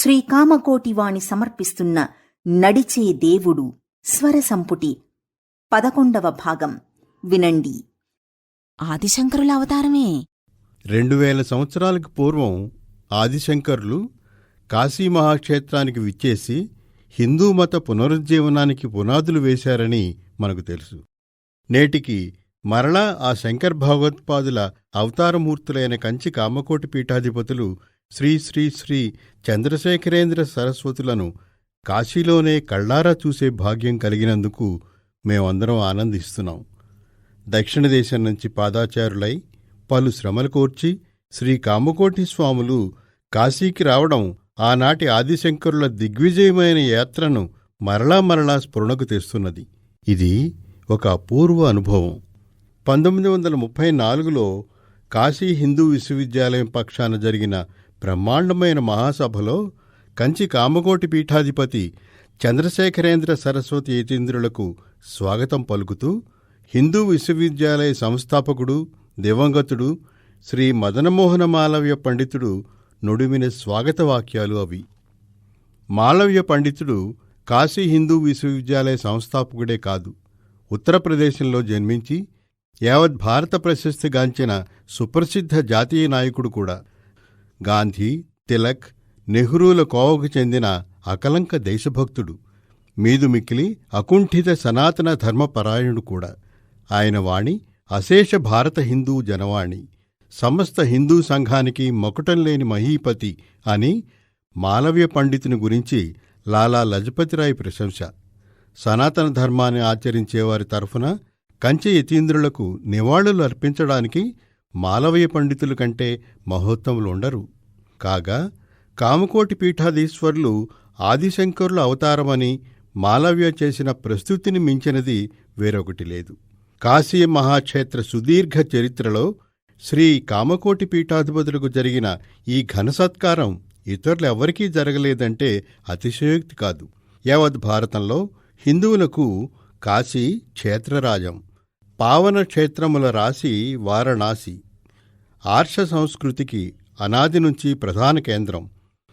శ్రీకామకోటివాణి సమర్పిస్తున్న నడిచే దేవుడు స్వరసంపుటి 11వ భాగం వినండి. ఆదిశంకరుల అవతారమే. 2000 సంవత్సరాలకు పూర్వం ఆదిశంకరులు కాశీ మహాక్షేత్రానికి విచ్చేసి హిందూ మత పునరుజ్జీవనానికి పునాదులు వేశారని మనకు తెలుసు. నేటికి మరలా ఆ శంకర్ భగవత్పాదుల అవతారమూర్తులైన కంచి కామకోటి పీఠాధిపతులు శ్రీ శ్రీ శ్రీ చంద్రశేఖరేంద్ర సరస్వతులను కాశీలోనే కళ్ళారా చూసే భాగ్యం కలిగినందుకు మేమందరం ఆనందిస్తున్నాం. దక్షిణ దేశం నుంచి పాదాచారులై పలు శ్రమలు కోర్చి శ్రీ కామకోటి స్వాములు కాశీకి రావడం ఆనాటి ఆదిశంకరుల దిగ్విజయమైన యాత్రను మరలా స్ఫురణకు తెస్తున్నది. ఇది ఒక అపూర్వ అనుభవం. 1934లో కాశీ హిందూ విశ్వవిద్యాలయం పక్షాన జరిగిన బ్రహ్మాండమైన మహాసభలో కంచి కామకోటి పీఠాధిపతి చంద్రశేఖరేంద్ర సరస్వతి యతీంద్రులకు స్వాగతం పలుకుతూ హిందూ విశ్వవిద్యాలయ సంస్థాపకుడు దివంగతుడు శ్రీ మదనమోహన మాలవ్య పండితుడు నుడిమిన స్వాగత వాక్యాలు అవి. మాలవ్య పండితుడు కాశీ హిందూ విశ్వవిద్యాలయ సంస్థాపకుడే కాదు, ఉత్తరప్రదేశంలో జన్మించి యావత్ భారత ప్రశస్తిగాంచిన సుప్రసిద్ధ జాతీయ నాయకుడు కూడా. గాంధీ, తిలక్, నెహ్రూల కోవకు చెందిన అకలంక దేశభక్తుడు, మీదుమిక్కిలి అకుంఠిత సనాతన ధర్మపరాయణుడు కూడా. ఆయన వాణి అశేష భారత హిందూ జనవాణి, సమస్త హిందూ సంఘానికి మకుటంలేని మహీపతి అని మాలవ్య పండితుని గురించి లాలా లజపతిరాయ్ ప్రశంస. సనాతన ధర్మాన్ని ఆచరించేవారి తరఫున కంచి యతీంద్రులకు నివాళులు అర్పించడానికి మాలవ్య పండితుల కంటే మహోత్తములుండరు. కాగా కామకోటి పీఠాధీశ్వరులు ఆదిశంకరుల అవతారమని మాలవ్య చేసిన ప్రస్తుతిని మించినది వేరొకటి లేదు. కాశీ మహాక్షేత్ర సుదీర్ఘ చరిత్రలో శ్రీ కామకోటి పీఠాధిపతులకు జరిగిన ఈ ఘనసత్కారం ఇతరులెవ్వరికీ జరగలేదంటే అతిశయోక్తి కాదు. యావత్ భారతంలో హిందువులకు కాశీ క్షేత్రరాజం, పావన క్షేత్రముల రాశి వారణాసి. ఆర్ష సంస్కృతికి అనాది నుంచి ప్రధాన కేంద్రం.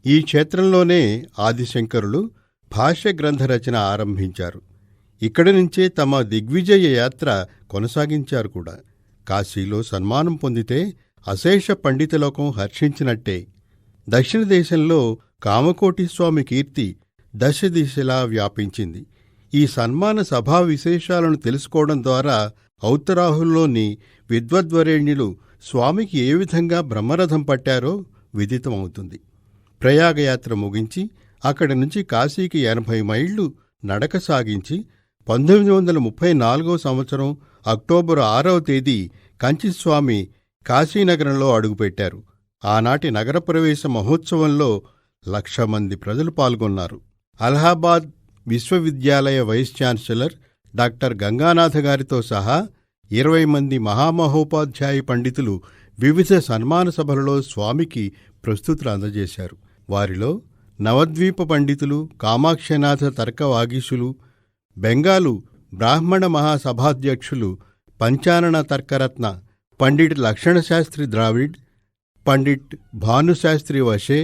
ఈ క్షేత్రంలోనే ఆదిశంకరులు భాష్య గ్రంథ రచన ఆరంభించారు. ఇక్కడి నుంచే తమ దిగ్విజయ యాత్ర కొనసాగించారు కూడా. కాశీలో సన్మానం పొందితే అశేష పండితలోకం హర్షించినట్టే. దక్షిణ దేశంలో కామకోటి స్వామి కీర్తి దశ దిశలా వ్యాపించింది. ఈ సన్మాన సభా విశేషాలను తెలుసుకోవడం ద్వారా ఔత్తరాహుల్లోని విద్వద్వరేణ్యులు స్వామికి ఏ విధంగా బ్రహ్మరథం పట్టారో విదితమవుతుంది. ప్రయాగయాత్ర ముగించి అక్కడి నుంచి కాశీకి 80 మైళ్లు నడక సాగించి 1934 సంవత్సరం అక్టోబరు 6వ తేదీ కంచిస్వామి కాశీనగరంలో అడుగుపెట్టారు. ఆనాటి నగర ప్రవేశ మహోత్సవంలో 1,00,000 మంది ప్రజలు పాల్గొన్నారు. అలహాబాద్ విశ్వవిద్యాలయ వైస్ ఛాన్సలర్ డాక్టర్ గంగానాథ గారితో సహా 20 మంది మహామహోపాధ్యాయ పండితులు వివిధ సన్మాన సభలలో స్వామికి ప్రస్తుతులు అందజేశారు. వారిలో నవద్వీప పండితులు, కామాక్షనాథ తర్కవాగీశులు, బెంగాలు బ్రాహ్మణ మహాసభాధ్యక్షులు పంచానన తర్కరత్న పండిట్ లక్షణశాస్త్రి ద్రావిడ్, పండిట్ భానుశాస్త్రి వశే,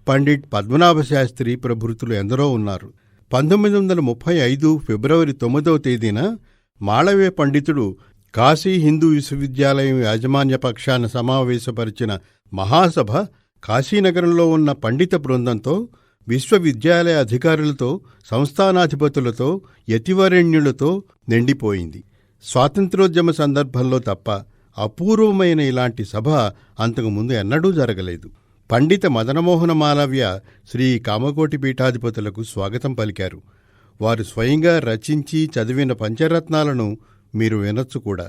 పండిట్ పద్మనాభశాస్త్రి ప్రభృతులు ఎందరో ఉన్నారు. 1935 ఫిబ్రవరి 9వ తేదీన మాళవ్య పండితుడు కాశీ హిందూ విశ్వవిద్యాలయం యాజమాన్య పక్షాన సమావేశపరిచిన మహాసభ కాశీనగరంలో ఉన్న పండిత బృందంతో, విశ్వవిద్యాలయ అధికారులతో, సంస్థానాధిపతులతో, యతివరేణ్యులతో నిండిపోయింది. స్వాతంత్ర్యోద్యమ సందర్భంలో తప్ప అపూర్వమైన ఇలాంటి సభ అంతకుముందు ఎన్నడూ జరగలేదు. పండిత మదనమోహన మాలవ్య శ్రీ కామకోటి పీఠాధిపతులకు స్వాగతం పలికారు. వారు స్వయంగా రచించి చదివిన పంచరత్నాలను మీరు వినొచ్చు కూడా.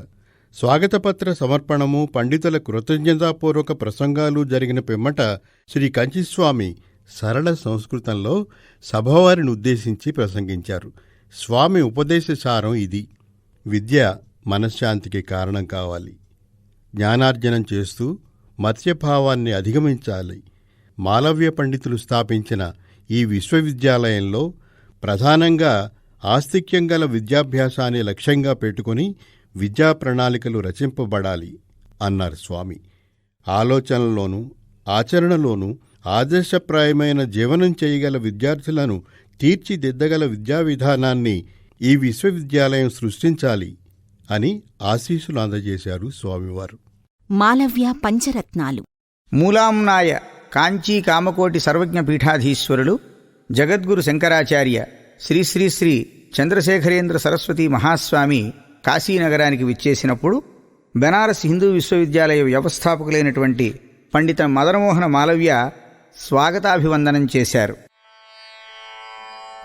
స్వాగతపత్ర సమర్పణము, పండితుల కృతజ్ఞతాపూర్వక ప్రసంగాలు జరిగిన పిమ్మట శ్రీ కంచిస్వామి సరళ సంస్కృతంలో సభవారిని ఉద్దేశించి ప్రసంగించారు. స్వామి ఉపదేశసారం ఇది: విద్య మనశ్శాంతికి కారణం కావాలి. జ్ఞానార్జనం చేస్తూ మత్స్యభావాన్ని అధిగమించాలి. మాలవ్య పండితులు స్థాపించిన ఈ విశ్వవిద్యాలయంలో ప్రధానంగా ఆస్తిక్యం గల విద్యాభ్యాసాన్ని లక్ష్యంగా పెట్టుకుని విద్యా ప్రణాళికలు రచింపబడాలి అన్నారు స్వామి. ఆలోచనలోనూ ఆచరణలోనూ ఆదర్శప్రాయమైన జీవనం చేయగల విద్యార్థులను తీర్చిదిద్దగల విద్యా విధానాన్ని ఈ విశ్వవిద్యాలయం సృష్టించాలి అని ఆశీస్సులు అందజేశారు స్వామివారు. మాలవ్య పంచరత్నాలు. మూలాంనాయ కాంచీ కామకోటి సర్వజ్ఞ పీఠాధీశ్వరులు జగద్గురు శంకరాచార్య శ్రీ శ్రీ శ్రీ చంద్రశేఖరేంద్ర సరస్వతి మహాస్వామి కాశీనగరానికి విచ్చేసినప్పుడు బెనారస్ హిందూ విశ్వవిద్యాలయ వ్యవస్థాపకులైనటువంటి పండిత మదనమోహన మాలవ్య స్వాగతాభివందనం చేశారు.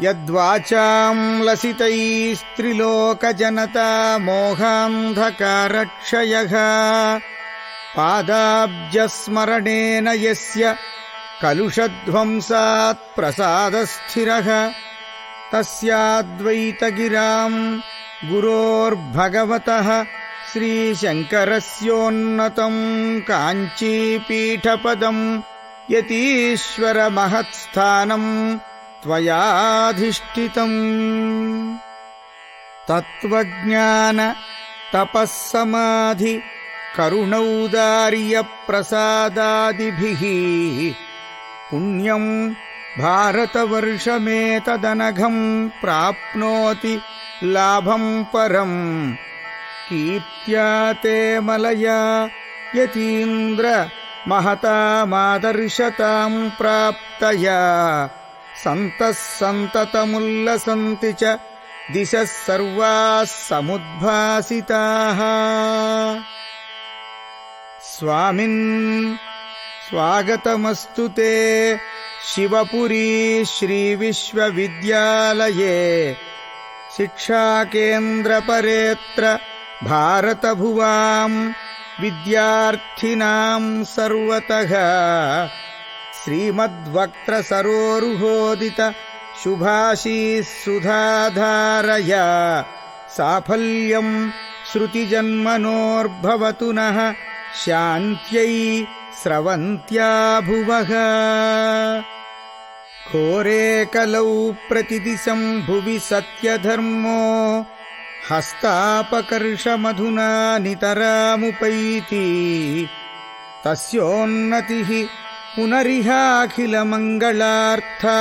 యద్వాచాం లసితైస్త్రిలోకజనతా మోహాంధకారక్షయః పాదాబ్జస్మరణేన యస్య కలుషధ్వంసాత్ ప్రసాదస్థిరః తస్యాద్వైతగిరాం గురోర్భగవతః శ్రీశంకరస్యోన్నతం కాంచీపీఠపదం యతీశ్వర మహత్స్థానం త్వయాధిష్ఠితం. తత్వజ్ఞాన తపస్సమాధి కరుణౌదార్య ప్రసాదాదిభిః పుణ్యం భారతవర్షమేతదనఘం ప్రాప్నోతి లాభం పరం. కీర్త్యా తే మలయా యతీంద్ర మహతామాదర్శతాం ప్రాప్తయా సంతః సంతతముల్లసంతి చ దిశః సర్వాః సముద్భాసితాః. స్వామిన్ స్వాగతమస్తు తే శివపురీ శ్రీవిశ్వవిద్యాలయే శిక్షాకేంద్రపరేత్ర భారతభువాం విద్యార్థినాం సర్వతః. శ్రీమద్వక్త్రసరోరుహోదిత శుభాశీః సుధాధారయ సాఫల్యం శృతిజన్మనోర్భవతు నః శాంత్యై స్రవంత్యా భువః. ఘోరే కలౌ ప్రతిదిశం భువి సత్యధర్మో హస్తాపకర్షమధునా నితరాముపైతి. తస్యోన్నతిః పునరిహాఖిలమంగళార్థా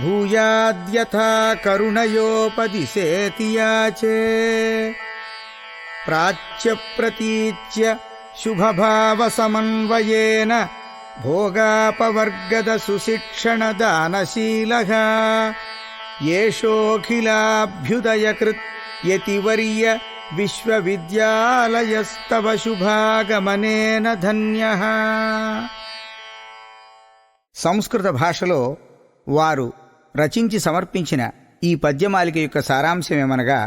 భూయాద్యథా కరుణయోపదిశేతి యాచే. ప్రాచ్యప్రతీచ్య శుభభావసమన్వయేన భోగాపవర్గద సుశిక్షణదానశీలః యేషోఖిలాభ్యుదయకృత్ యతివర్య విశ్వవిద్యాలయస్తవ శుభాగమనేన ధన్యః. సంస్కృత భాషలో వారు రచించి సమర్పించిన ఈ పద్యమాలిక యొక్క సారాంశమేమనగా,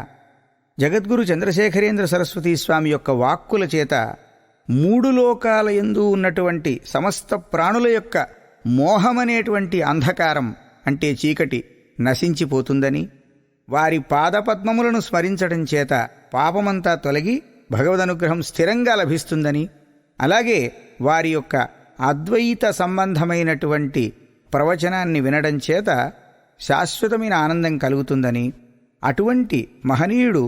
జగద్గురు చంద్రశేఖరేంద్ర సరస్వతీ స్వామి యొక్క వాక్కుల చేత మూడు లోకాలయందు ఉన్నటువంటి సమస్త ప్రాణుల యొక్క మోహమనేటువంటి అంధకారం అంటే చీకటి నశించిపోతుందని, వారి పాదపద్మములను స్మరించడం చేత పాపమంతా తొలగి భగవదనుగ్రహం స్థిరంగా లభిస్తుందని, అలాగే వారి యొక్క అద్వైత సంబంధమైనటువంటి ప్రవచనాన్ని వినడం చేత శాశ్వతమైన ఆనందం కలుగుతుందని, అటువంటి మహనీయుడు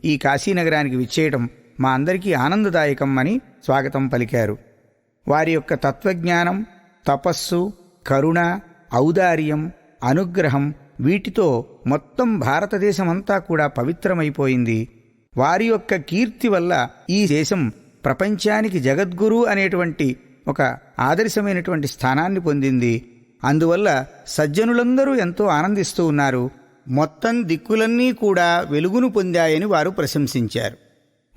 ఈ కాశీనగరానికి విచ్చేయటం మా అందరికీ ఆనందదాయకం అని స్వాగతం పలికారు. వారి యొక్క తత్వజ్ఞానం, తపస్సు, కరుణ, ఔదార్యం, అనుగ్రహం వీటితో మొత్తం భారతదేశమంతా కూడా పవిత్రమైపోయింది. వారి యొక్క కీర్తి వల్ల ఈ దేశం ప్రపంచానికి జగద్గురు అనేటువంటి ఒక ఆదర్శమైనటువంటి స్థానాన్ని పొందింది. అందువల్ల సజ్జనులందరూ ఎంతో ఆనందిస్తూ ఉన్నారు. మొత్తం దిక్కులన్నీ కూడా వెలుగును పొందాయని వారు ప్రశంసించారు.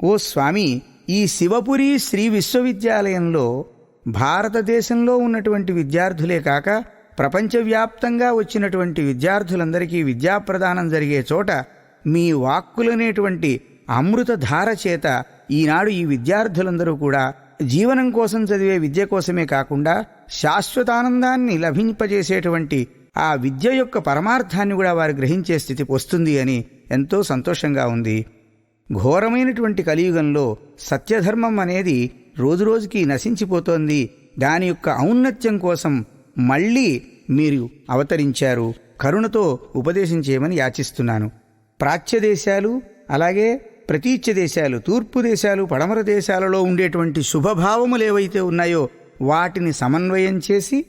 ఓ స్వామి, ఈ శివపురి శ్రీ విశ్వవిద్యాలయంలో భారతదేశంలో ఉన్నటువంటి విద్యార్థులే కాక ప్రపంచవ్యాప్తంగా వచ్చినటువంటి విద్యార్థులందరికీ విద్యాప్రదానం జరిగే చోట మీ వాక్కులనేటువంటి అమృతధార చేత ఈనాడు ఈ విద్యార్థులందరూ కూడా జీవనం కోసం చదివే విద్య కోసమే కాకుండా శాశ్వతానందాన్ని లభింపజేసేటువంటి ఆ విద్య యొక్క పరమార్థాన్ని కూడా వారు గ్రహించే స్థితి వస్తుంది అని ఎంతో సంతోషంగా ఉంది. ఘోరమైనటువంటి కలియుగంలో సత్యధర్మం అనేది రోజురోజుకి నశించిపోతోంది. దాని యొక్క ఔన్నత్యం కోసం మళ్ళీ మీరు అవతరించారు. కరుణతో ఉపదేశం చేయమని యాచిస్తున్నాను. ప్రాచ్య దేశాలు, అలాగే ప్రతీచ్య దేశాలు, తూర్పు దేశాలు, పడమర దేశాలలో ఉండేటువంటి శుభభావములు ఏవైతే ఉన్నాయో వాటిని సమన్వయం చేసి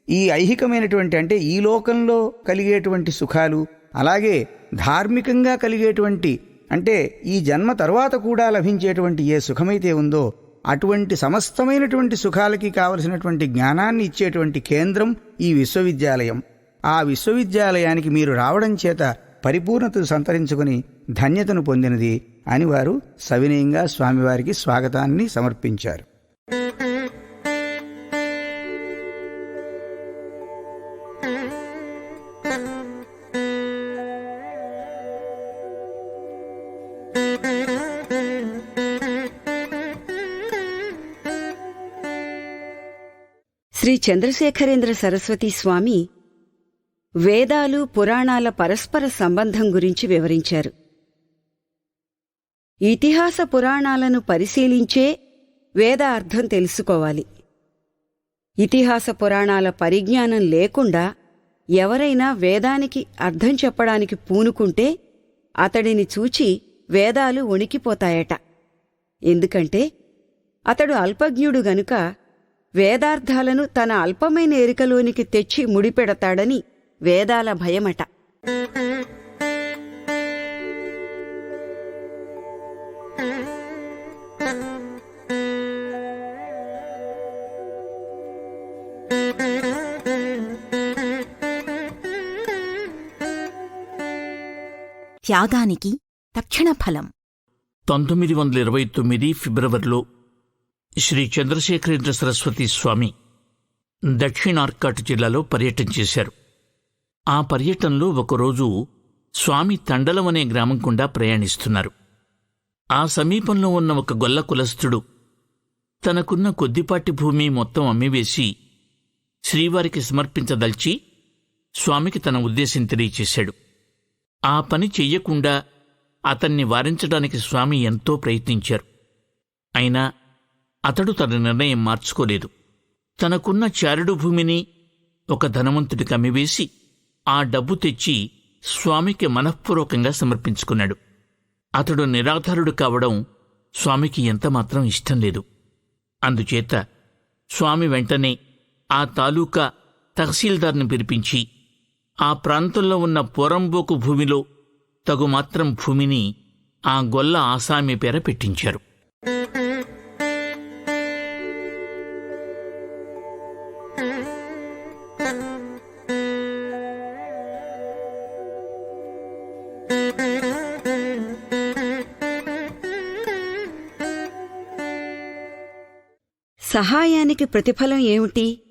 ఈ ఐహికమైనటువంటి అంటే ఈ లోకంలో కలిగేటువంటి సుఖాలు, అలాగే ధార్మికంగా కలిగేటువంటి అంటే ఈ జన్మ తరువాత కూడా లభించేటువంటి ఏ సుఖమైతే ఉందో అటువంటి సమస్తమైనటువంటి సుఖాలకి కావలసినటువంటి జ్ఞానాన్ని ఇచ్చేటువంటి కేంద్రం ఈ విశ్వవిద్యాలయం. ఆ విశ్వవిద్యాలయానికి మీరు రావడం చేత పరిపూర్ణతను సంతరించుకుని ధన్యతను పొందినది అని వారు సవినయంగా స్వామివారికి స్వాగతాన్ని సమర్పించారు. శ్రీ చంద్రశేఖరేంద్ర సరస్వతి స్వామి వేదాలు పురాణాల పరస్పర సంబంధం గురించి వివరించారు. ఇతిహాస పురాణాలను పరిశీలించే వేద అర్థం తెలుసుకోవాలి. ఇతిహాస పురాణాల పరిజ్ఞానం లేకుండా ఎవరైనా వేదానికి అర్థం చెప్పడానికి పూనుకుంటే అతడిని చూచి వేదాలు వణికిపోతాయట. ఎందుకంటే అతడు అల్పజ్ఞుడు గనుక వేదార్థాలను తన అల్పమైన ఎరికలోనికి తెచ్చి ముడిపెడతాడని వేదాల భయమట. త్యాగానికి తక్షణ ఫలం. 1929 ఫిబ్రవరిలో శ్రీ చంద్రశేఖరేంద్ర సరస్వతి స్వామి దక్షిణార్కాట్ జిల్లాలో పర్యటన చేశారు. ఆ పర్యటనలో ఒకరోజు స్వామి తండలం అనే గ్రామం గుండా ప్రయాణిస్తున్నారు. ఆ సమీపంలో ఉన్న ఒక గొల్ల కులస్థుడు తనకున్న కొద్దిపాటి భూమి మొత్తం అమ్మివేసి శ్రీవారికి సమర్పించదల్చి స్వామికి తన ఉద్దేశం తెలియచేశాడు. ఆ పని చెయ్యకుండా అతన్ని వారించడానికి స్వామి ఎంతో ప్రయత్నించారు. అయినా అతడు తన నిర్ణయం మార్చుకోలేదు. తనకున్న చారుడు భూమిని ఒక ధనవంతుడికి అమ్మివేసి ఆ డబ్బు తెచ్చి స్వామికి మనఃపూర్వకంగా సమర్పించుకున్నాడు. అతడు నిరాధారుడు కావడం స్వామికి ఎంతమాత్రం ఇష్టం లేదు. అందుచేత స్వామి వెంటనే ఆ తాలూకా తహసీల్దార్ని పిలిపించి ఆ ప్రాంతంలో ఉన్న పోరంబోకు భూమిలో తగుమాత్రం భూమిని ఆ గొల్ల ఆసామి పేర పెట్టించారు. సహాయానికి ప్రతిఫలం ఏమిటి?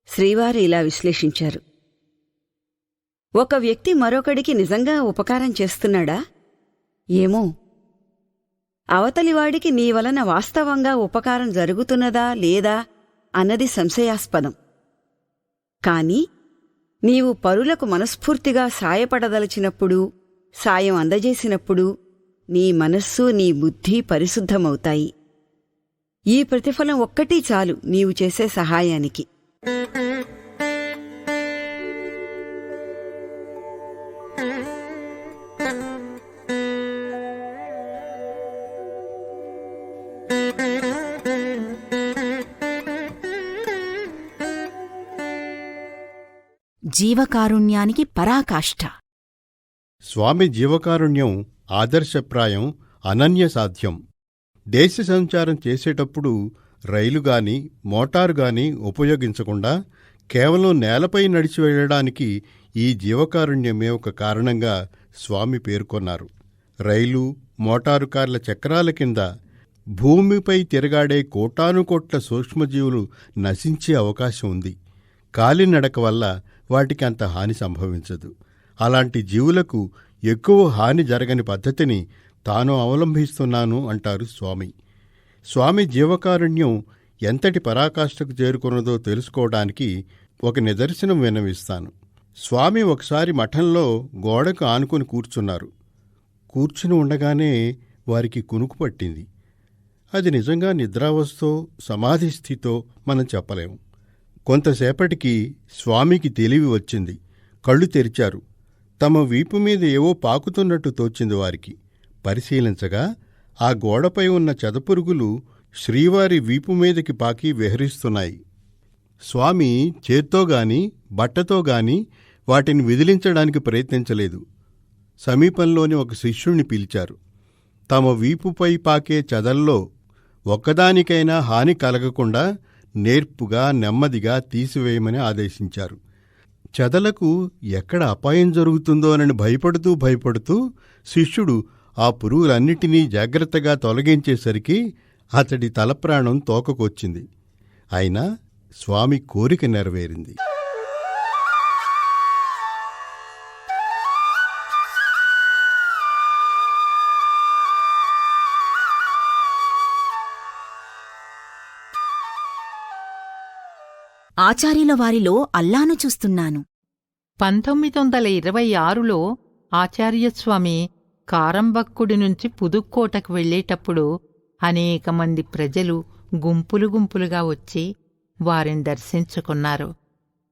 శ్రీవారు ఇలా విశ్లేషించారు. ఒక వ్యక్తి మరొకడికి నిజంగా ఉపకారం చేస్తున్నాడా? ఏమో. అవతలివాడికి నీ వలన వాస్తవంగా ఉపకారం జరుగుతున్నదా లేదా అన్నది సంశయాస్పదం. కాని నీవు పరులకు మనస్ఫూర్తిగా సాయపడదలచినప్పుడు, సాయం అందజేసినప్పుడు నీ మనస్సు, నీ బుద్ధి పరిశుద్ధమవుతాయి. ఈ ప్రతిఫలం ఒక్కటీ చాలు నీవు చేసే సహాయానికి. జీవకారుణ్యానికి పరాకాష్ఠ. స్వామి జీవకారుణ్యం ఆదర్శప్రాయం, అనన్యసాధ్యం. దేశ సంచారం చేసేటప్పుడు రైలుగాని మోటారుగాని ఉపయోగించకుండా కేవలం నేలపై నడిచి వెళ్లడానికి ఈ జీవకారుణ్యమే ఒక కారణంగా స్వామి పేర్కొన్నారు. రైలు, మోటారు కార్ల చక్రాల కింద భూమిపై తిరగాడే కోటానుకోట్ల సూక్ష్మజీవులు నశించే అవకాశం ఉంది. కాలినడక వల్ల వాటికి అంత హాని సంభవించదు. అలాంటి జీవులకు ఎక్కువ హాని జరగని పద్ధతిని తాను అవలంబిస్తున్నాను అంటారు స్వామి. స్వామి జీవకారుణ్యం ఎంతటి పరాకాష్ఠకు చేరుకున్నదో తెలుసుకోవడానికి ఒక నిదర్శనం విన్నవిస్తాను. స్వామి ఒకసారి మఠంలో గోడకు ఆనుకుని కూర్చున్నారు. కూర్చుని ఉండగానే వారికి కునుకు పట్టింది. అది నిజంగా నిద్రావస్థో సమాధి స్థితో మనం చెప్పలేము. కొంతసేపటికి స్వామికి తెలివి వచ్చింది. కళ్ళు తెరిచారు. తమ వీపు మీద ఏవో పాకుతున్నట్టు తోచింది వారికి. పరిశీలించగా ఆ గోడపై ఉన్న చెదపురుగులు శ్రీవారి వీపు మీదకి పాకి విహరిస్తున్నాయి. స్వామి చేత్తో గాని బట్టతో గాని వాటిని విదిలించడానికి ప్రయత్నించలేదు. సమీపంలోని ఒక శిష్యుణ్ణి పిలిచారు. తమ వీపుపై పాకే చెదల్లో ఒక్కదానికైనా హాని కలగకుండా నేర్పుగా నెమ్మదిగా తీసివేయమని ఆదేశించారు. చెదలకు ఎక్కడ అపాయం జరుగుతుందోనని భయపడుతూ శిష్యుడు ఆ పురుగులన్నిటినీ జాగ్రత్తగా తొలగించేసరికి అతడి తలప్రాణం తోకకొచ్చింది. అయినా స్వామి కోరిక నెరవేరింది. ఆచార్యుల వారిలో అల్లాను చూస్తున్నాను. 1926లో ఆచార్యస్వామి కారంబక్కుడి నుంచి పుదుక్కోటకు వెళ్లేటప్పుడు అనేక మంది ప్రజలు గుంపులు గుంపులుగా వచ్చి వారిని దర్శించుకున్నారు.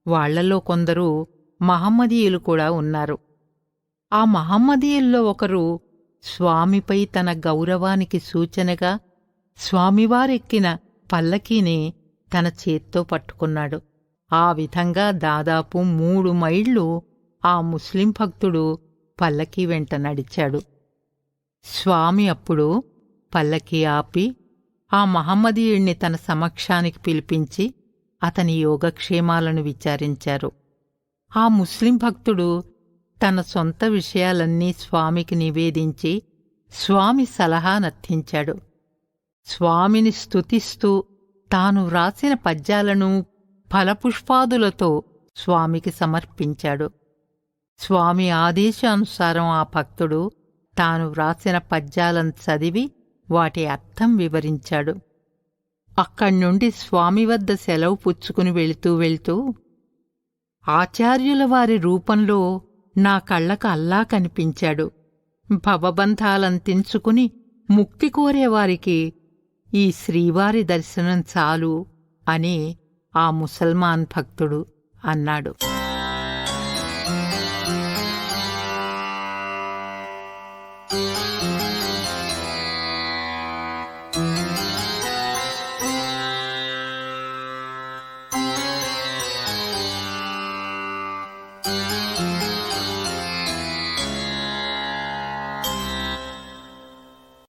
వాళ్లలో కొందరు మహమ్మదీయులు కూడా ఉన్నారు. ఆ మహమ్మదీయుల్లో ఒకరు స్వామిపై తన గౌరవానికి సూచనగా స్వామివారెక్కిన పల్లకీని తన చేత్తో పట్టుకున్నాడు. ఆ విధంగా దాదాపు 3 మైళ్ళు ఆ ముస్లిం భక్తుడు పల్లకీ వెంట నడిచాడు. స్వామి అప్పుడు పల్లకీ ఆపి ఆ మహమ్మదీయుణ్ణి తన సమక్షానికి పిలిపించి అతని యోగక్షేమాలను విచారించారు. ఆ ముస్లిం భక్తుడు తన సొంత విషయాలన్నీ స్వామికి నివేదించి స్వామి సలహా నర్థించాడు. స్వామిని స్తుతిస్తూ తాను వ్రాసిన పద్యాలను ఫలపుష్పాదులతో స్వామికి సమర్పించాడు. స్వామి ఆదేశానుసారం ఆ భక్తుడు తాను వ్రాసిన పద్యాలను చదివి వాటి అర్థం వివరించాడు. అక్కడ్నుండి స్వామి వద్ద సెలవు పుచ్చుకుని వెళ్తూ ఆచార్యుల వారి రూపంలో నా కళ్ళకు అల్లా కనిపించాడు. భవబంధాలను తెంచుకుని ముక్తి కోరేవారికి ఈ శ్రీవారి దర్శనం చాలు అని ఆ ముసల్మాన్ భక్తుడు అన్నాడు.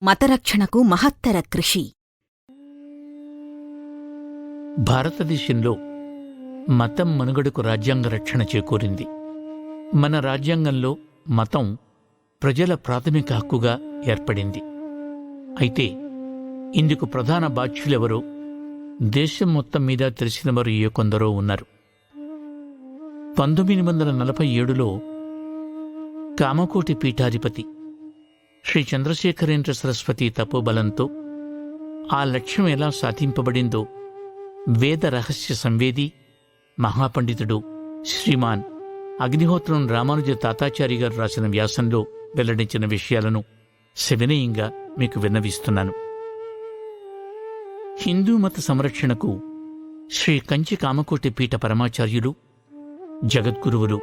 మతరక్షణకు మహత్తర కృషి. భారతదేశంలో మతం మనుగడకు రాజ్యాంగ రక్షణ చేకూరింది. మన రాజ్యాంగంలో మతం ప్రజల ప్రాథమిక హక్కుగా ఏర్పడింది. అయితే ఇందుకు ప్రధాన బాధ్యులెవరో దేశం మొత్తం మీద తెలిసినవారు ఏ కొందరో ఉన్నారు. 1947లో కామకోటి పీఠాధిపతి శ్రీ చంద్రశేఖరేంద్ర సరస్వతి తపోబలంతో ఆ లక్ష్యం ఎలా సాధింపబడిందో వేద రహస్య సంవేది మహాపండితుడు శ్రీమాన్ అగ్నిహోత్రం రామానుజ తాతాచారి గారు రాసిన వ్యాసంలో వెల్లడించిన విషయాలను సవినయంగా మీకు విన్నవిస్తున్నాను. హిందూ మత సంరక్షణకు శ్రీ కంచి కామకోటి పీఠ పరమాచార్యులు జగద్గురువులు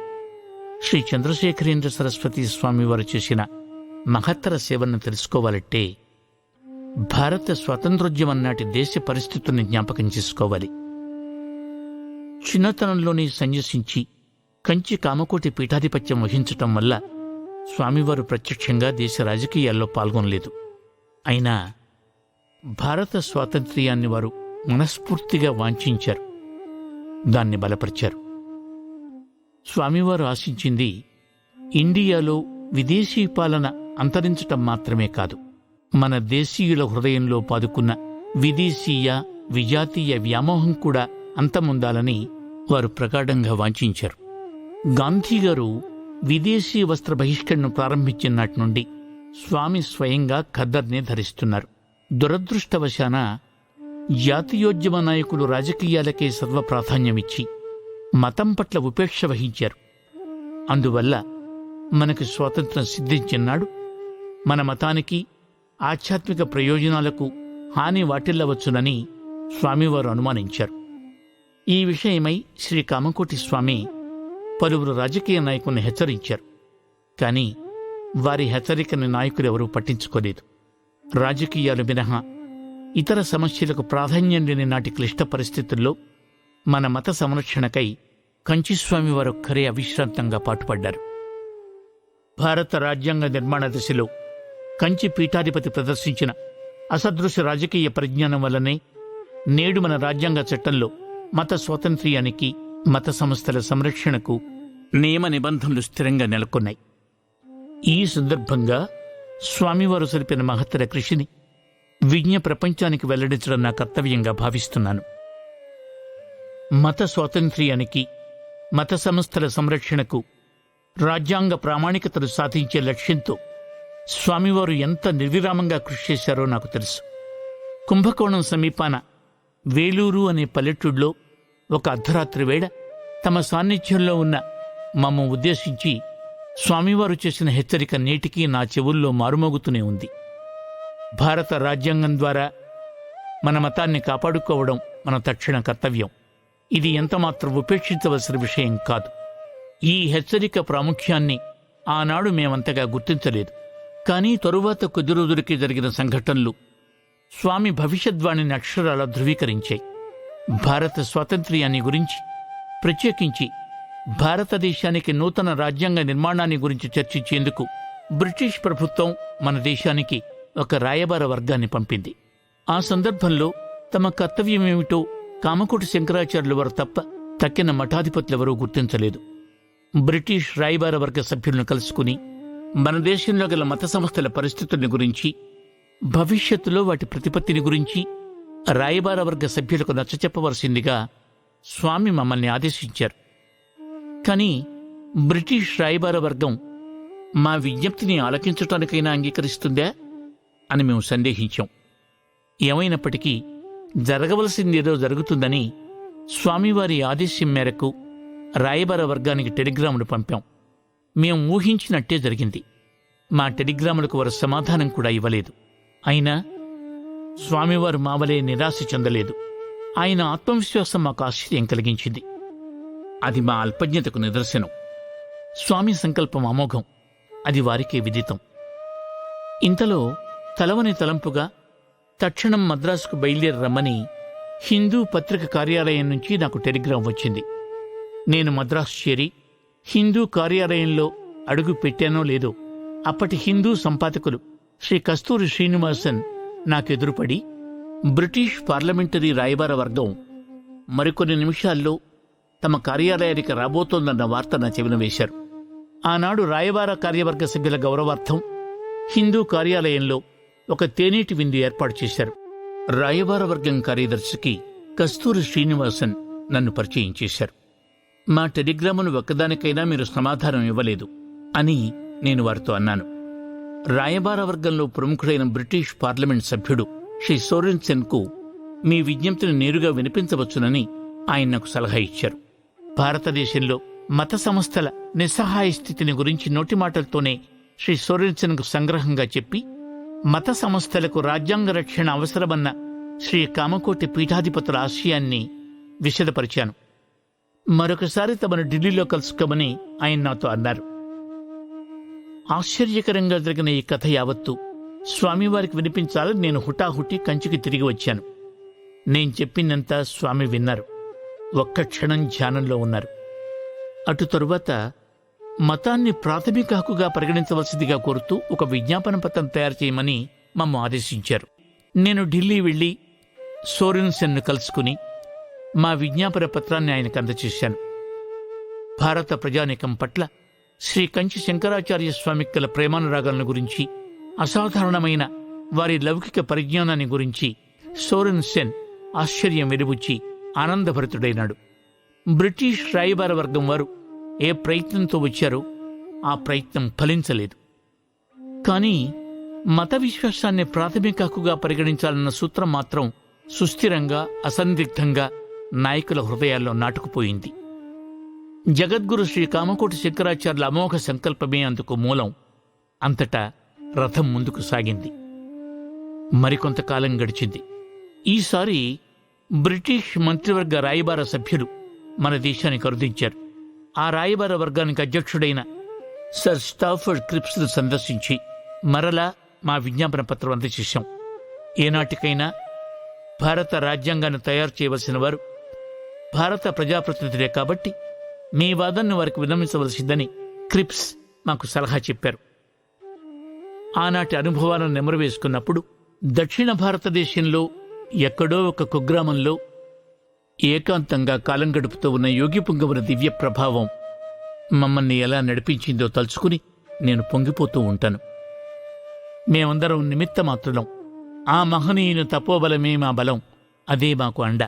శ్రీ చంద్రశేఖరేంద్ర సరస్వతి స్వామివారు చేసిన మహత్తర సేవలను తెలుసుకోవాలంటే భారత స్వాతంత్రోద్యమం నాటి దేశ పరిస్థితుల్ని జ్ఞాపకం చేసుకోవాలి. చిన్నతనంలోనే సన్యసించి కంచి కామకోటి పీఠాధిపత్యం వహించటం వల్ల స్వామివారు ప్రత్యక్షంగా దేశ రాజకీయాల్లో పాల్గొనలేదు. అయినా భారత స్వాతంత్ర్యాన్ని వారు మనస్ఫూర్తిగా వాంఛించారు, దాన్ని బలపరిచారు. స్వామివారు ఆశించింది ఇండియాలో విదేశీ పాలన అంతరించటం మాత్రమే కాదు, మన దేశీయుల హృదయంలో పాదుకున్న విదేశీయ విజాతీయ వ్యామోహం కూడా అంతమొందాలని వారు ప్రగాఢంగా వాంఛించారు. గాంధీగారు విదేశీ వస్త్ర బహిష్కరణను ప్రారంభించిన నాటి నుండి స్వామి స్వయంగా ఖద్దర్నే ధరిస్తున్నారు. దురదృష్టవశాన జాతీయోద్యమ నాయకులు రాజకీయాలకే సర్వప్రాధాన్యమిచ్చి మతం పట్ల ఉపేక్ష వహించారు. అందువల్ల మనకు స్వాతంత్రం సిద్ధించినాడు మన మతానికి ఆధ్యాత్మిక ప్రయోజనాలకు హాని వాటిల్లవచ్చునని స్వామివారు అనుమానించారు. ఈ విషయమై శ్రీ కామకోటి స్వామి పలువురు రాజకీయ నాయకుల్ని హెచ్చరించారు. కానీ వారి హెచ్చరికని నాయకులెవరూ పట్టించుకోలేదు. రాజకీయాలు మినహా ఇతర సమస్యలకు ప్రాధాన్యం లేని నాటి క్లిష్ట పరిస్థితుల్లో మన మత సంరక్షణకై కంచిస్వామి వారొక్కరే అవిశ్రాంతంగా పాటుపడ్డారు. భారత రాజ్యాంగ నిర్మాణ దశలో కంచి పీఠాధిపతి ప్రదర్శించిన అసదృశ రాజకీయ పరిజ్ఞానం వల్లనే నేడు మన రాజ్యాంగ చట్టంలో మత స్వాతంత్ర్యానికి, మత సంస్థల సంరక్షణకు నియమ నిబంధనలు స్థిరంగా నెలకొన్నాయి. ఈ సందర్భంగా స్వామివారు సరిపిన మహత్తర కృషిని విజ్ఞ ప్రపంచానికి వెల్లడించడం నా కర్తవ్యంగా భావిస్తున్నాను. మత స్వాతంత్ర్యానికి, మత సంస్థల సంరక్షణకు రాజ్యాంగ ప్రామాణికతను సాధించే లక్ష్యంతో స్వామివారు ఎంత నిర్విరామంగా కృషి చేశారో నాకు తెలుసు. కుంభకోణం సమీపాన వేలూరు అనే పల్లెటూళ్ళలో ఒక అర్ధరాత్రి వేళ తమ సాన్నిధ్యంలో ఉన్న మమ్మ ఉద్దేశించి స్వామివారు చేసిన హెచ్చరిక నేటికీ నా చెవుల్లో మారుమోగుతూనే ఉంది. భారత రాజ్యాంగం ద్వారా మన మతాన్ని కాపాడుకోవడం మన తక్షణ కర్తవ్యం. ఇది ఎంతమాత్రం ఉపేక్షించవలసిన విషయం కాదు. ఈ హెచ్చరిక ప్రాముఖ్యాన్ని ఆనాడు మేమంతగా గుర్తించలేదు. కానీ తరువాత కొద్ది రోజులకి జరిగిన సంఘటనలు స్వామి భవిష్యద్వాణిని అక్షరాల ధృవీకరించాయి. భారత స్వాతంత్ర్యాన్ని గురించి, ప్రత్యేకించి భారతదేశానికి నూతన రాజ్యాంగ నిర్మాణాన్ని గురించి చర్చించేందుకు బ్రిటిష్ ప్రభుత్వం మన దేశానికి ఒక రాయబార వర్గాన్ని పంపింది. ఆ సందర్భంలో తమ కర్తవ్యమేమిటో కామకోటి శంకరాచార్యుల వారు తప్ప తక్కిన మఠాధిపతులెవరూ గుర్తించలేదు. బ్రిటిష్ రాయబార వర్గ సభ్యులను కలుసుకుని మన దేశంలో గల మత సంస్థల పరిస్థితుల్ని గురించి, భవిష్యత్తులో వాటి ప్రతిపత్తిని గురించి రాయబార వర్గ సభ్యులకు నచ్చచెప్పవలసిందిగా స్వామి మమ్మల్ని ఆదేశించారు. కానీ బ్రిటిష్ రాయబార వర్గం మా విజ్ఞప్తిని ఆలకించటానికైనా అంగీకరిస్తుందా అని మేము సందేహించాం. ఏమైనప్పటికీ జరగవలసిందేదో జరుగుతుందని స్వామివారి ఆదేశం మేరకు రాయబార వర్గానికి టెలిగ్రాములు పంపాం. మేం ఊహించినట్టే జరిగింది. మా టెలిగ్రాములకు వారు సమాధానం కూడా ఇవ్వలేదు. అయినా స్వామివారు మావలే నిరాశ చెందలేదు. ఆయన ఆత్మవిశ్వాసం మాకు ఆశ్చర్యం కలిగించింది. అది మా అల్పజ్ఞతకు నిదర్శనం. స్వామి సంకల్పం అమోఘం, అది వారికే విదితం. ఇంతలో తలవని తలంపుగా తక్షణం మద్రాసుకు బయలుదేరి రమ్మని హిందూ పత్రిక కార్యాలయం నుంచి నాకు టెలిగ్రాం వచ్చింది. నేను మద్రాసు చేరి హిందూ కార్యాలయంలో అడుగు పెట్టానో లేదో అప్పటి హిందూ సంపాదకులు శ్రీ కస్తూరి శ్రీనివాసన్ నాకెదురుపడి బ్రిటిష్ పార్లమెంటరీ రాయబార వర్గం మరికొన్ని నిమిషాల్లో తమ కార్యాలయానికి రాబోతోందన్న వార్త నా చెవిన వేశారు. ఆనాడు రాయబార కార్యవర్గ సభ్యుల గౌరవార్థం హిందూ కార్యాలయంలో ఒక తేనీటి విందు ఏర్పాటు చేశారు. రాయబార వర్గం కార్యదర్శికి కస్తూరి శ్రీనివాసన్ నన్ను పరిచయం చేశారు. మా టెలిగ్రామును ఒక్కదానికైనా మీరు సమాధానం ఇవ్వలేదు అని నేను వారితో అన్నాను. రాయబార వర్గంలో ప్రముఖుడైన బ్రిటిష్ పార్లమెంట్ సభ్యుడు శ్రీ సోరెన్సెన్కు మీ విజ్ఞప్తిని నేరుగా వినిపించవచ్చునని ఆయన నాకు సలహా ఇచ్చారు. భారతదేశంలో మత సంస్థల నిస్సహాయ స్థితిని గురించి నోటి మాటలతోనే శ్రీ సోరెన్సెన్కు సంగ్రహంగా చెప్పి మత సంస్థలకు రాజ్యాంగ రక్షణ అవసరమన్న శ్రీ కామకోటి పీఠాధిపతుల ఆశయాన్ని విశదపరిచాను. మరొకసారి తమను ఢిల్లీలో కలుసుకోమని ఆయన నాతో అన్నారు. ఆశ్చర్యకరంగా జరిగిన ఈ కథ యావత్తు స్వామివారికి వినిపించాలని నేను హుటాహుటి కంచికి తిరిగి వచ్చాను. నేను చెప్పిందంతా స్వామి విన్నారు. ఒక్క క్షణం ధ్యానంలో ఉన్నారు. అటు తరువాత మతాన్ని ప్రాథమిక హక్కుగా పరిగణించవలసిందిగా కోరుతూ ఒక విజ్ఞాపన పత్రం తయారు చేయమని మమ్మ ఆదేశించారు. నేను ఢిల్లీ వెళ్లి సోరెన్సెన్ను కలుసుకుని మా విజ్ఞాపన పత్రాన్ని ఆయనకు అందజేశాను. భారత ప్రజానీకం పట్ల శ్రీ కంచి శంకరాచార్య స్వామికి గల ప్రేమానురాగాలను గురించి, అసాధారణమైన వారి లౌకిక పరిజ్ఞానాన్ని గురించి సోరెన్సెన్ ఆశ్చర్యం వెలుబుచ్చి ఆనందభరితుడైనాడు. బ్రిటిష్ రాయబార వర్గం వారు ఏ ప్రయత్నంతో వచ్చారో ఆ ప్రయత్నం ఫలించలేదు. కానీ మత విశ్వాసాన్ని ప్రాథమిక హక్కుగా పరిగణించాలన్న సూత్రం మాత్రం సుస్థిరంగా, అసందిగ్ధంగా నాయకుల హృదయాల్లో నాటుకుపోయింది. జగద్గురు శ్రీ కామకోటి శంకరాచార్యుల అమోఘ సంకల్పమే అందుకు మూలం. అంతటా రథం ముందుకు సాగింది. మరికొంతకాలం గడిచింది. ఈసారి బ్రిటిష్ మంత్రివర్గ రాయబార సభ్యులు మన దేశానికి అరుదించారు. ఆ రాయబార వర్గానికి అధ్యక్షుడైన సర్ స్టాఫర్డ్ క్రిప్స్ను సందర్శించి మరలా మా విజ్ఞాపన పత్రం అందజేశాం. ఏనాటికైనా భారత రాజ్యాంగాన్ని తయారు చేయవలసిన వారు భారత ప్రజాప్రతినిధులే కాబట్టి మీ వాదనను వారికి విన్నవించవలసిందని క్రిప్స్ మాకు సలహా చెప్పారు. ఆనాటి అనుభవాలను నెమరువేసుకున్నప్పుడు దక్షిణ భారతదేశంలో ఎక్కడో ఒక కుగ్రామంలో ఏకాంతంగా కాలం గడుపుతూ ఉన్న యోగి పుంగవుల దివ్య ప్రభావం మమ్మల్ని ఎలా నడిపించిందో తలుచుకుని నేను పొంగిపోతూ ఉంటాను. మేమందరం నిమిత్త మాత్రులం. ఆ మహనీయుని తపోబలమే మా బలం, అదే మాకు అండ.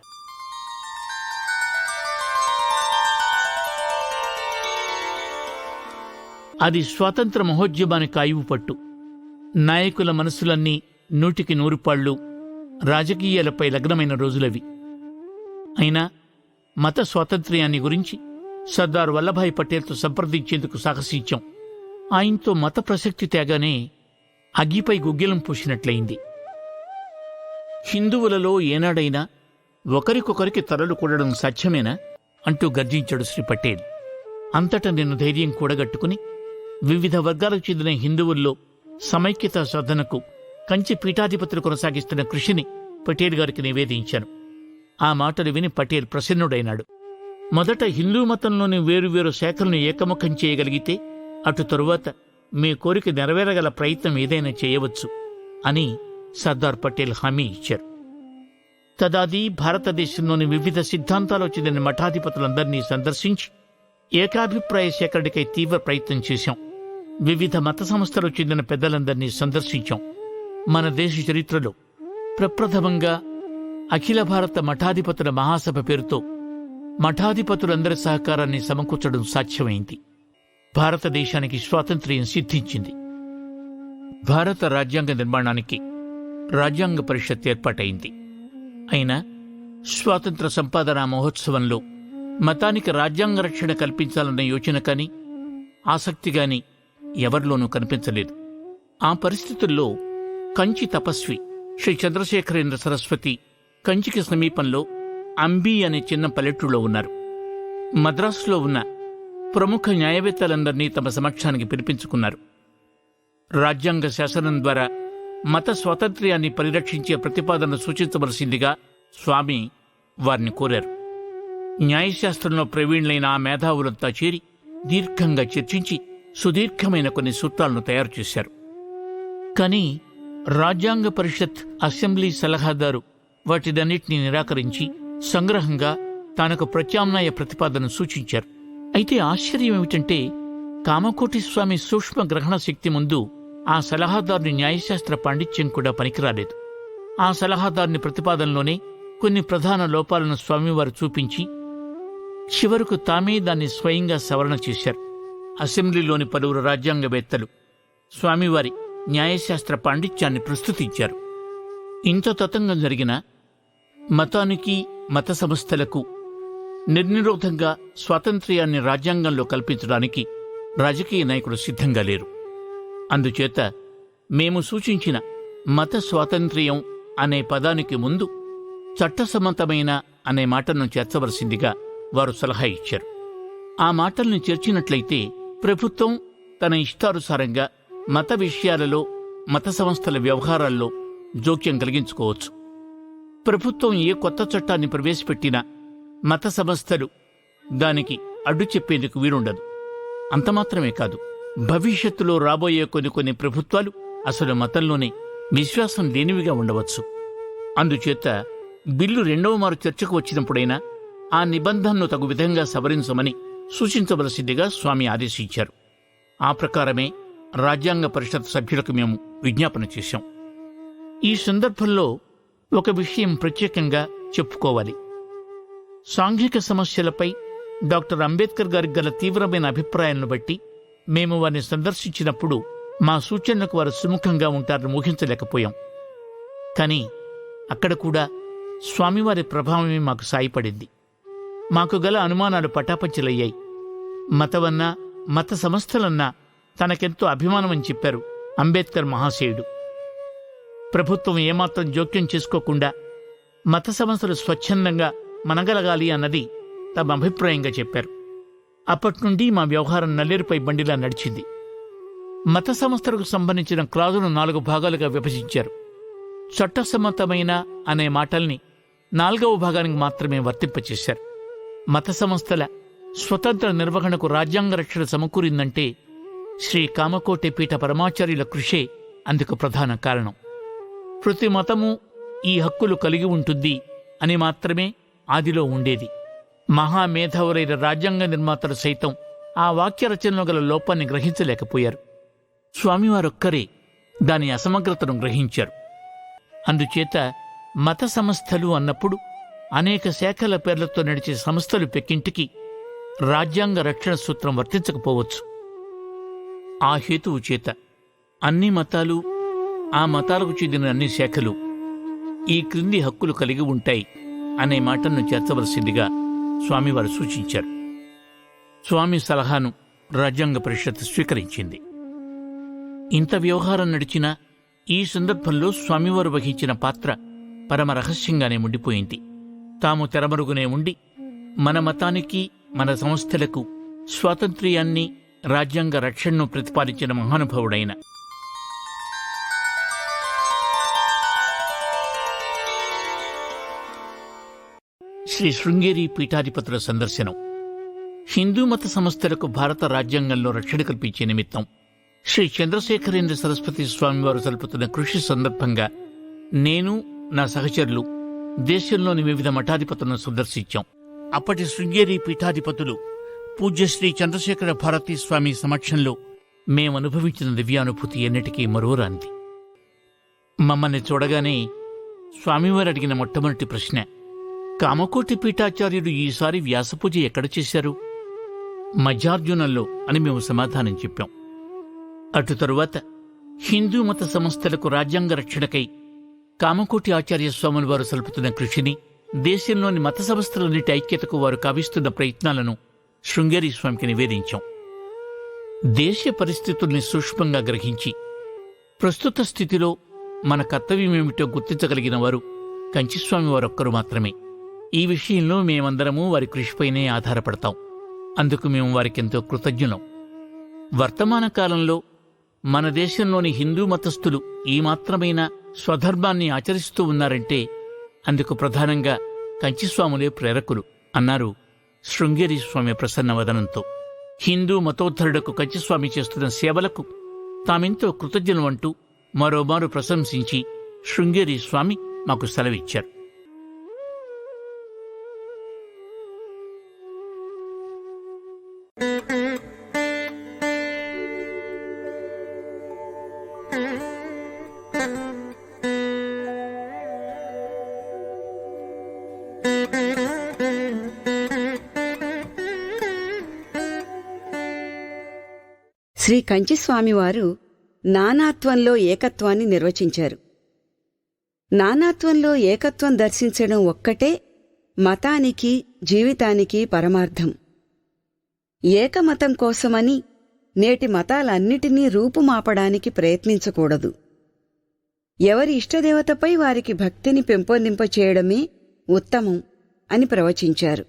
అది స్వాతంత్ర మహోద్యమానికి ఆయువు పట్టు. నాయకుల మనసులన్నీ 100కి 100 పాళ్ళు రాజకీయాలపై లగ్నమైన రోజులవి. అయినా మత స్వాతంత్ర్యాన్ని గురించి సర్దార్ వల్లభాయ్ పటేల్తో సంప్రదించేందుకు సాహసించాం. ఆయనతో మత ప్రసక్తి తేగానే అగ్గిపై గుగ్గిలం పూసినట్లయింది. హిందువులలో ఏనాడైనా ఒకరికొకరికి తలలు కూడడం సాధ్యమేనా అంటూ గర్జించాడు శ్రీ పటేల్. అంతటా నేను ధైర్యం కూడగట్టుకుని వివిధ వర్గాలకు చెందిన హిందువుల్లో సమైక్యతా సాధనకు కంచి పీఠాధిపతులు కొనసాగిస్తున్న కృషిని పటేల్ గారికి నివేదించాను. ఆ మాటలు విని పటేల్ ప్రసన్నుడైనాడు. మొదట హిందూ మతంలోని వేరువేరు శాఖలను ఏకముఖం చేయగలిగితే అటు తరువాత మీ కోరిక నెరవేరగల ప్రయత్నం ఏదైనా చేయవచ్చు అని సర్దార్ పటేల్ హామీ ఇచ్చారు. తదాది భారతదేశంలోని వివిధ సిద్ధాంతాలు చెందిన మఠాధిపతులందరినీ సందర్శించి ఏకాభిప్రాయ సేకరణకై తీవ్ర ప్రయత్నం చేశాం. వివిధ మత సంస్థలు చెందిన పెద్దలందరినీ సందర్శించాం. మన దేశ చరిత్రలో ప్రప్రథమంగా అఖిల భారత మఠాధిపతుల మహాసభ పేరుతో మఠాధిపతులందరి సహకారాన్ని సమకూర్చడం సాధ్యమైంది. భారతదేశానికి స్వాతంత్ర్యం సిద్ధించింది. భారత రాజ్యాంగ నిర్మాణానికి రాజ్యాంగ పరిషత్ ఏర్పాటైంది. అయినా స్వాతంత్ర సంపాదనా మహోత్సవంలో మతానికి రాజ్యాంగ రక్షణ కల్పించాలన్న యోచన కానీ ఆసక్తి గాని ఎవరిలోనూ కనిపించలేదు. ఆ పరిస్థితుల్లో కంచి తపస్వి శ్రీ చంద్రశేఖరేంద్ర సరస్వతి కంచికి సమీపంలో అంబీ అనే చిన్న పల్లెటూరులో ఉన్నారు. మద్రాసులో ఉన్న ప్రముఖ న్యాయవేత్తలందరినీ తమ సమక్షానికి పిలిపించుకున్నారు. రాజ్యాంగ శాసనం ద్వారా మత స్వాతంత్ర్యాన్ని పరిరక్షించే ప్రతిపాదనను సూచించవలసిందిగా స్వామి వారిని కోరారు. న్యాయశాస్త్రంలో ప్రవీణులైన ఆ మేధావులంతా చేరి దీర్ఘంగా చర్చించి సుదీర్ఘమైన కొన్ని సూత్రాలను తయారు చేశారు. కానీ రాజ్యాంగ పరిషత్ అసెంబ్లీ సలహాదారు వాటినన్నింటినీ నిరాకరించి సంగ్రహంగా తనకు ప్రత్యామ్నాయ ప్రతిపాదన సూచించారు. అయితే ఆశ్చర్యం ఏమిటంటే కామకోటి స్వామి సూక్ష్మ గ్రహణ శక్తి ముందు ఆ సలహాదారుని న్యాయశాస్త్ర పాండిత్యం కూడా పనికిరాలేదు. ఆ సలహాదారుని ప్రతిపాదనలోనే కొన్ని ప్రధాన లోపాలను స్వామివారు చూపించి చివరకు తామే దాన్ని స్వయంగా సవరణ చేశారు. అసెంబ్లీలోని పలువురు రాజ్యాంగవేత్తలు స్వామివారి న్యాయశాస్త్ర పాండిత్యాన్ని ప్రస్తుతించారు. ఇంత తతంగం జరిగిన మతానికి మత సంస్థలకు నిర్నిరోధంగా స్వాతంత్ర్యాన్ని రాజ్యాంగంలో కల్పించడానికి రాజకీయ నాయకులు సిద్ధంగా లేరు. అందుచేత మేము సూచించిన మత స్వాతంత్ర్యం అనే పదానికి ముందు చట్టసమ్మతమైన అనే మాటను చేర్చవలసిందిగా వారు సలహా ఇచ్చారు. ఆ మాటల్ని చేర్చినట్లయితే ప్రభుత్వం తన ఇష్టానుసారంగా మత విషయాలలో మత సంస్థల వ్యవహారాల్లో జోక్యం కలిగించుకోవచ్చు. ప్రభుత్వం ఏ కొత్త చట్టాన్ని ప్రవేశపెట్టినా మత సంస్థలు దానికి అడ్డు చెప్పేందుకు వీలుండదు. అంతమాత్రమే కాదు, భవిష్యత్తులో రాబోయే కొన్ని ప్రభుత్వాలు అసలు మతంలోనే విశ్వాసం లేనివిగా ఉండవచ్చు. అందుచేత బిల్లు రెండవ మారు చర్చకు వచ్చినప్పుడైనా ఆ నిబంధనను తగు విధంగా సవరించమని సూచించవలసిందిగా స్వామి ఆదేశించారు. ఆ ప్రకారమే రాజ్యాంగ పరిషత్ సభ్యులకు మేము విజ్ఞాపన చేశాం. ఈ సందర్భంలో ఒక విషయం ప్రత్యేకంగా చెప్పుకోవాలి. సాంఘిక సమస్యలపై డాక్టర్ అంబేద్కర్ గారికి గల తీవ్రమైన అభిప్రాయాలను బట్టి మేము వారిని సందర్శించినప్పుడు మా సూచనలకు వారు సుముఖంగా ఉంటారని ఊహించలేకపోయాం. కానీ అక్కడ కూడా స్వామివారి ప్రభావమే మాకు సాయపడింది. మాకు గల అనుమానాలు పటాపంచలయ్యాయి. మతమన్నా మత సంస్థలన్నా తనకెంతో అభిమానమని చెప్పారు అంబేద్కర్ మహాశయుడు. ప్రభుత్వం ఏమాత్రం జోక్యం చేసుకోకుండా మత సంస్థలు స్వచ్ఛందంగా మనగలగాలి అన్నది తమ అభిప్రాయంగా చెప్పారు. అప్పట్నుండి మా వ్యవహారం నల్లేరుపై బండిలా నడిచింది. మత సంస్థలకు సంబంధించిన క్లాజును 4 భాగాలుగా విభజించారు. చట్టసమ్మతమైన అనే మాటల్ని 4వ భాగానికి మాత్రమే వర్తింపచేశారు. మత సంస్థల స్వతంత్ర నిర్వహణకు రాజ్యాంగ రక్షణ సమకూరిందంటే శ్రీ కామకోటి పీఠ పరమాచార్యుల కృషే అందుకు ప్రధాన కారణం. ప్రతి మతము ఈ హక్కులు కలిగి ఉంటుంది అని మాత్రమే ఆదిలో ఉండేది. మహామేధావులైన రాజ్యాంగ నిర్మాతలు సైతం ఆ వాక్య రచనలో గల లోపాన్ని గ్రహించలేకపోయారు. స్వామివారొక్కరే దాని అసమగ్రతను గ్రహించారు. అందుచేత మత సంస్థలు అన్నప్పుడు అనేక శాఖల పేర్లతో నడిచే సంస్థలు పెక్కింటికి రాజ్యాంగ రక్షణ సూత్రం వర్తించకపోవచ్చు. ఆ హేతువు చేత అన్ని మతాలు, ఆ మతాలకు చెందిన అన్ని శాఖలు ఈ క్రింది హక్కులు కలిగి ఉంటాయి అనే మాటను చేర్చవలసిందిగా స్వామివారు సూచించారు. స్వామి సలహాను రాజ్యాంగ పరిషత్ స్వీకరించింది. ఇంత వ్యవహారం నడిచినా ఈ సందర్భంలో స్వామివారు వహించిన పాత్ర పరమ రహస్యంగానే ఉండిపోయింది. తాము తెరమరుగునే ఉండి మన మతానికి, మన సంస్థలకు స్వాతంత్ర్యాన్ని, రాజ్యాంగ రక్షణను ప్రతిపాదించిన మహానుభావుడైన శ్రీ శృంగేరి పీఠాధిపతుల సందర్శనం హిందూ మత సంస్థలకు భారత రాజ్యాంగంలో రక్షణ కల్పించే నిమిత్తం శ్రీ చంద్రశేఖరేంద్ర సరస్వతి స్వామివారు సలుపుతున్న కృషి సందర్భంగా నేను, నా సహచరులు దేశంలోని వివిధ మఠాధిపతులను సందర్శించాం. అప్పటి శృంగేరి పీఠాధిపతులు పూజ్యశ్రీ చంద్రశేఖర భారతీ స్వామి సమక్షంలో మేమనుభవించిన దివ్యానుభూతి ఎన్నిటికీ మరోరాంది. మమ్మల్ని చూడగానే స్వామివారు అడిగిన మొట్టమొదటి ప్రశ్న, కామకోటి పీఠాచార్యుడు ఈసారి వ్యాసపూజ ఎక్కడ చేశారు? మధ్యార్జునంలో అని మేము సమాధానం చెప్పాం. అటు తరువాత హిందూ మత సంస్థలకు రాజ్యాంగ రక్షణకై కామకోటి ఆచార్య స్వాముల వారు సలుపుతున్న కృషిని, దేశంలోని మత సంస్థలన్నిటి ఐక్యతకు వారు కావిస్తున్న ప్రయత్నాలను శృంగేరి స్వామికి నివేదించాం. దేశ పరిస్థితుల్ని సూక్ష్మంగా గ్రహించి ప్రస్తుత స్థితిలో మన కర్తవ్యమేమిటో గుర్తించగలిగిన వారు కంచిస్వామి వారొక్కరు మాత్రమే. ఈ విషయంలో మేమందరము వారి కృషిపైనే ఆధారపడతాం. అందుకు మేము వారికెంతో కృతజ్ఞులం. వర్తమాన కాలంలో మన దేశంలోని హిందూ మతస్థులు ఈ మాత్రమైన స్వధర్మాన్ని ఆచరిస్తూ ఉన్నారంటే అందుకు ప్రధానంగా కంచిస్వాములే ప్రేరకులు అన్నారు శృంగేరి స్వామి ప్రసన్నవదనంతో. హిందూ మతోద్ధరుడకు కంచిస్వామి చేస్తున్న సేవలకు తామెంతో కృతజ్ఞులమంటూ మరోమారు ప్రశంసించి శృంగేరి స్వామి మాకు సెలవిచ్చారు. శ్రీ కంచిస్వామివారు నానాత్వంలో ఏకత్వాన్ని నిర్వచించారు. నానాత్వంలో ఏకత్వం దర్శించడం ఒక్కటే మతానికి, జీవితానికి పరమార్థం. ఏకమతం కోసమని నేటి మతాలన్నిటినీ రూపుమాపడానికి ప్రయత్నించకూడదు. ఎవరి ఇష్టదేవతపై వారికి భక్తిని పెంపొందింపచేయడమే ఉత్తమం అని ప్రవచించారు.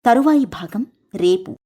తరువాయి భాగం రేపు.